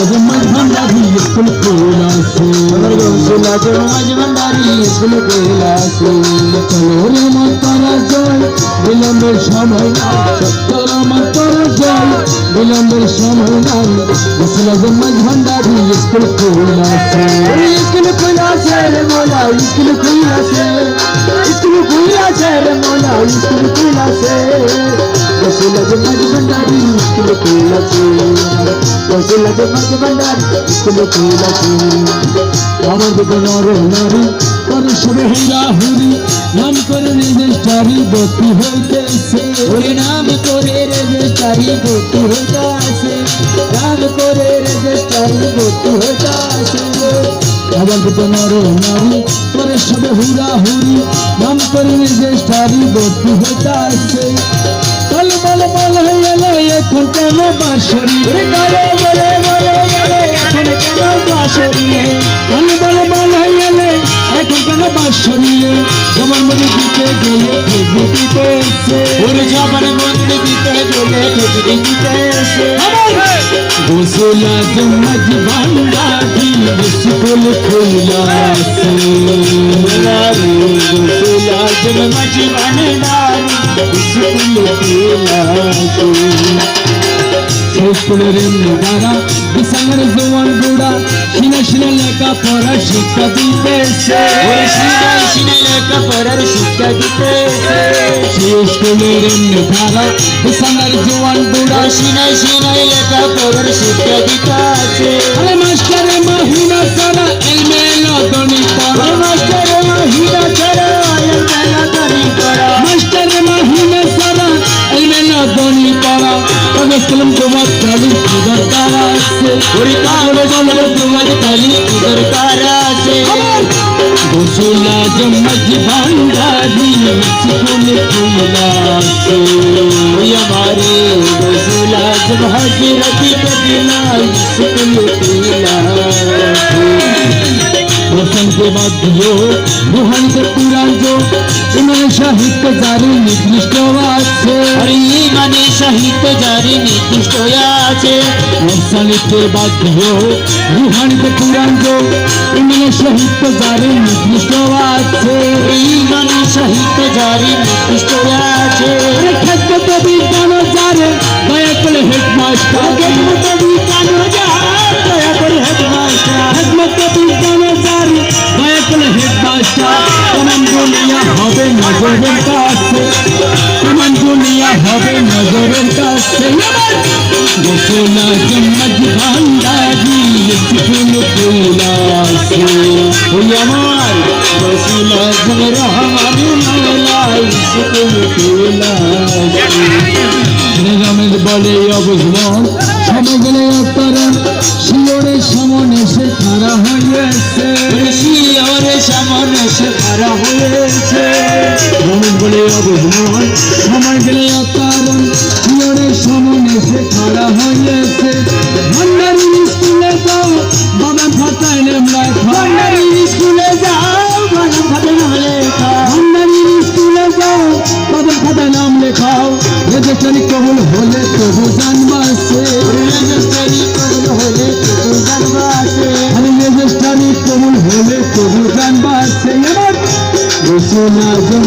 आजम Bhandari school खोला से गौसल आजम Bhandari school खोला से चलो रे मातारा जय विलम्बेर समय चलो मातारा जय विलम्बेर समय गौसल आजम भंडारी स्कूल खोला से स्कूल खोला से रे मौला स्कूल खोला से स्कूल खोला से रे मौला स्कूल खोला से गौसल आजम भंडारी स्कूल खोला से गौसल आजम भंडारी स्कूल खोला से আমার দিকে নর নারী করে সবে হুরা হুরি নাম করে রেজিস্ট্রারি ভর্তি হইতেছে ওরে নাম করে রেজিস্ট্রারি ভর্তি হইতেছে নাম করে রেজিস্ট্রারি ভর্তি হইতেছে আমার দিকে নর নারী করে সবে হুরা হুরি নাম করে রেজিস্ট্রারি ভর্তি হইতেছে বল বল বল হয়ে এলো এখন কেন বাঁশরি বলে বলে বলে বলে এখন কেন বাঁশরি বল বল বল হয়ে এলে এখন কেন বাঁশরি জবান মনে দিতে গেলে খেজুর দিতে এসে ওরে জবান মনে দিতে গেলে খেজুর দিতে এসে গৌসুল আজম ভন্ডারি স্কুল খোলা আছে গৌসুল আজম ভন্ডারি স্কুল খোলা আছে স্কুলের দ্বারা বিশালের জোয়ান বুড়া সিনে সিনে লেখা পড়ার শিক্ষা দিতেছে সিনে সিনে লেখা পড়ার শিক্ষা দিতেছে স্কুলের দ্বারা বিশালের জোয়ান বুড়া সিনে সিনে লেখা পড়ার শিক্ষা দিতেছে আরে মাস্টার মহিনা সারা এলমে লদনি পড়া মাস্টার মহিনা সারা এলমে লদনি পড়া মাস্টার মহিনা সারা এলমে লদনি পড়া कलम तुम्हार ताली उधर तारा से पूरी काल कलम तुम्हार ताली उधर तारा से गौसल आजम भंडारी स्कूल खोला से हमारे गौसल आजम हजरत कबीला स्कूल खोला रोशन के बाद दियो रूहानी के पुराण जो इन्होंने साहित्य जारी निर्दिष्ट আছে अरे মানে সাহিত্য জারি নির্দিষ্ট আছে রসালিতে বাদ দিও রুহানিতে পুরাণ जो इन्होंने সাহিত্য জারি নির্দিষ্ট আছে এই মানে সাহিত্য জারি নির্দিষ্ট আছে আরে খেদমত বিজ্ঞান জারে দয়া করে হেডমাস্টার খেদমত বিজ্ঞান জারে দয়া করে হেডমাস্টার খেদমত বিজ্ঞান জারে দয়া করে হেডমাস্টার তমাম দুনিয়া হবে নজরের কাছে তমাম দুনিয়া হবে নজরের কাছে গৌসুল আজম ভন্ডারি স্কুল খোলা আছে ওই আমার গৌসুল আজম রহমানি মওলা স্কুল খোলা আছে রামের বলে অবুঝমন সময় গেলে অতরণ শিওরের সামনে সে খাড়া হয়েছে শিওরের সামনে সে খাড়া হয়েছে রামের বলে অবুঝমন সময় গেলে অতরণ শিওরের সামনে সে খাড়া হয়েছে ভন্ডারি স্কুলে যাও বাবা খাতায় নাম লেখা ভন্ডারি স্কুলে যাও বাবা খাতায় নাম লেখা ভন্ডারি স্কুলে যাও বাবা খাতায় নাম লেখাও রেজিস্ট্রারি কবুল হলে তবু জানবাসে রেজিস্ট্রারি কবুল হলে তবু জানবাসে আরে রেজিস্ট্রারি কবুল হলে তবু জানবাসে গৌসুল আজম